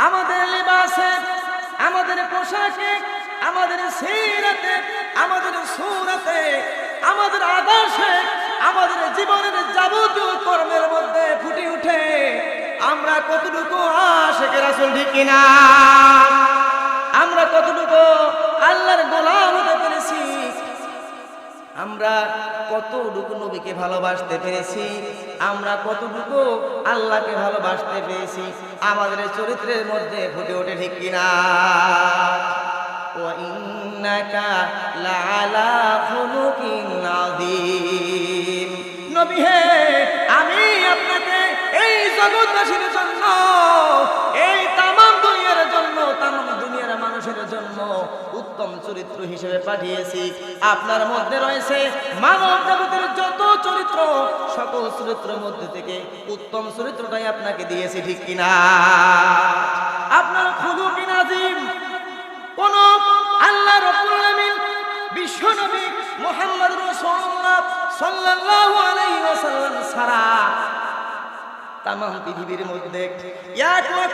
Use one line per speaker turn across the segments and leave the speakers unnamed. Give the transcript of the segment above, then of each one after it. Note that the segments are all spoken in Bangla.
আমাদের লিবাসে, আমাদের পোশাকে, আমাদের সিরাতে, আমাদের সুরাতে, আমাদের আদর্শে, আমাদের জীবনের যাবতীয় কর্মের মধ্যে ফুটে উঠে আমরা কতটুকু আশিক রাসূল, ঠিক কিনা? আমরা কতটুকু আল্লাহর গোলাম হতে পেরেছি, আমরা কতটুকু নবীকে ভালোবাসতে পেরেছি, আমরা কতটুকু আল্লাহকে ভালোবাসতে পেরেছি, আমাদের চরিত্রের মধ্যে ফুটে ওঠে, ঠিক কিনা? ওয়া ইন্নাকা লাআলা খুলুকিন আযীম। নবী হে, আমি আপনাকে এই জগৎবাসীর জন্য, এই তামাম দুনিয়ার জন্য, তামাম দুনিয়ার মানুষের জন্য উত্তম চরিত্র হিসেবে পাঠিয়েছি। আপনার মধ্যে রয়েছে মানব জগতের যত চরিত্র, সকল চরিত্রের মধ্যে থেকে উত্তম চরিত্রটাই আপনাকে দিয়েছি, ঠিক কিনা? আপনার খুলুকিন আযীম। কোন আল্লাহ রাব্বুল আলামিন বিশ্ব নবী মুহাম্মদ রাসূলুল্লাহ সাল্লাল্লাহু আলাইহি ওয়াসাল্লাম ছাড়া তামাম পৃথিবীর মধ্যে 1,00,000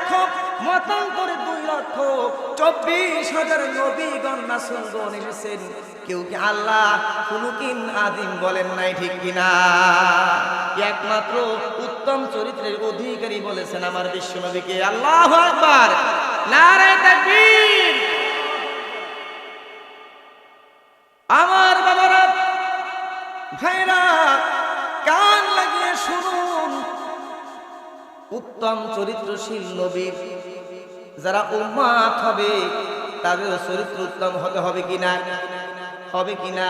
নবীগণ রাসূলগণ এসেছেন, কেউ কি আল্লাহ খুলুকিন আযীম বলেন নাই, ঠিক কিনা? একমাত্র উত্তম চরিত্রের অধিকারী বলেছেন আমার বিশ্ব নবীকে। আল্লাহু আকবার, নারে তাকবীর। আমার বাবারা, ভাইরা, কান লাগিয়ে শুনুন, উত্তম চরিত্রশীল নবীর যারা উম্মত হবে তাদের চরিত্র উত্তম হতে হবে কিনা? হবে কিনা?